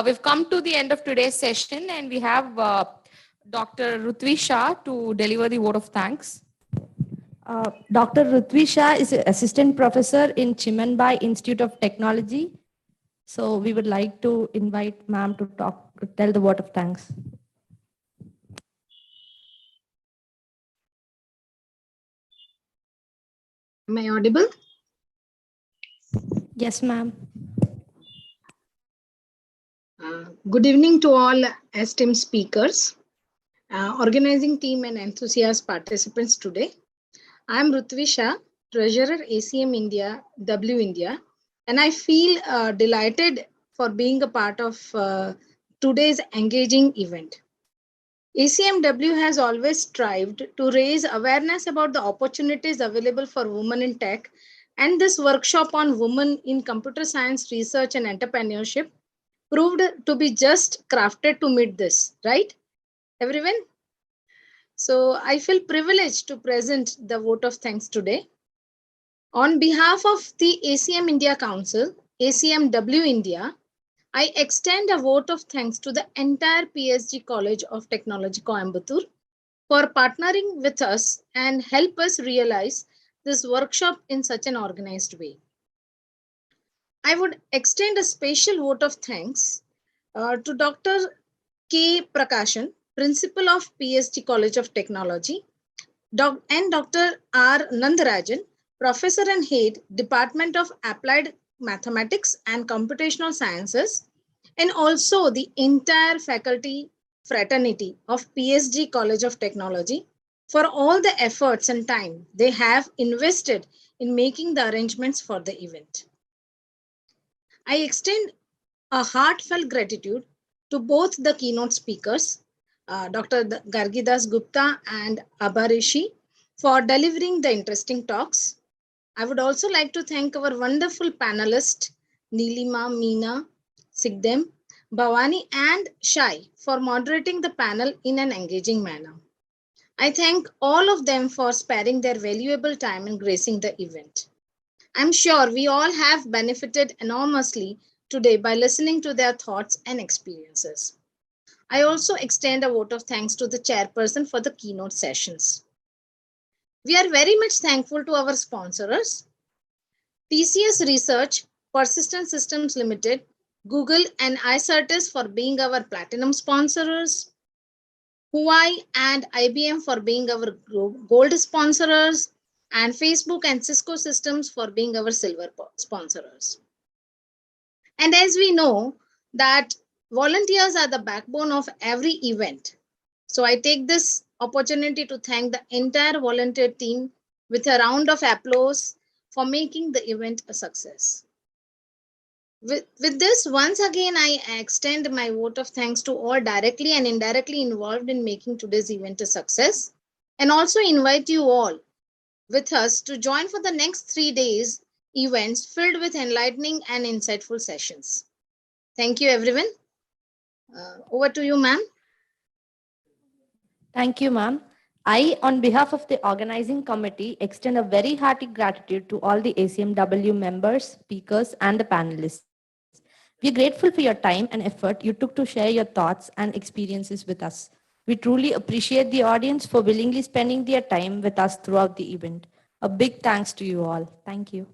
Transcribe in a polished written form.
We've come to the end of today's session and we have Dr. Rutvi Shah to deliver the vote of thanks. Dr. Rutvi Shah is an assistant professor in Chimanbhai Institute of Technology. So we would like to invite ma'am to tell the vote of thanks. Am I audible? Yes, ma'am. Good evening to all esteemed speakers, organizing team and enthusiast participants today. I am Rutvi Shah, Treasurer ACM India W India, and I feel delighted for being a part of today's engaging event. ACM-W has always strived to raise awareness about the opportunities available for women in tech, and this workshop on women in computer science research and entrepreneurship proved to be just crafted to meet this, right, everyone? So I feel privileged to present the vote of thanks today. On behalf of the ACM India Council, ACM-W India, I extend a vote of thanks to the entire P.S.G College of Technology, Coimbatore, for partnering with us and help us realize this workshop in such an organized way. I would extend a special vote of thanks to Dr. K. Prakashan, Principal of P.S.G College of Technology, and Dr. R. Nandarajan, Professor and Head, Department of Applied Mathematics and Computational Sciences, and also the entire faculty fraternity of P.S.G College of Technology for all the efforts and time they have invested in making the arrangements for the event. I extend a heartfelt gratitude to both the keynote speakers, Dr. Gargidas Gupta and Abharishi, for delivering the interesting talks. I would also like to thank our wonderful panelists, Neelima, Meena, Sigdem, Bhavani, and Shai for moderating the panel in an engaging manner. I thank all of them for sparing their valuable time and gracing the event. I'm sure we all have benefited enormously today by listening to their thoughts and experiences. I also extend a vote of thanks to the chairperson for the keynote sessions. We are very much thankful to our sponsors, TCS Research, Persistent Systems Limited, Google and iCertis for being our platinum sponsors, Huawei and IBM for being our gold sponsors, and Facebook and Cisco Systems for being our silver sponsors. And as we know that volunteers are the backbone of every event. So I take this opportunity to thank the entire volunteer team with a round of applause for making the event a success. With this, once again, I extend my vote of thanks to all directly and indirectly involved in making today's event a success, and also invite you all with us to join for the next 3 days events filled with enlightening and insightful sessions. Thank you, everyone. Over to you, ma'am. Thank you, ma'am. I, on behalf of the organizing committee, extend a very hearty gratitude to all the ACM-W members, speakers, and the panelists. We are grateful for your time and effort you took to share your thoughts and experiences with us. We truly appreciate the audience for willingly spending their time with us throughout the event. A big thanks to you all. Thank you.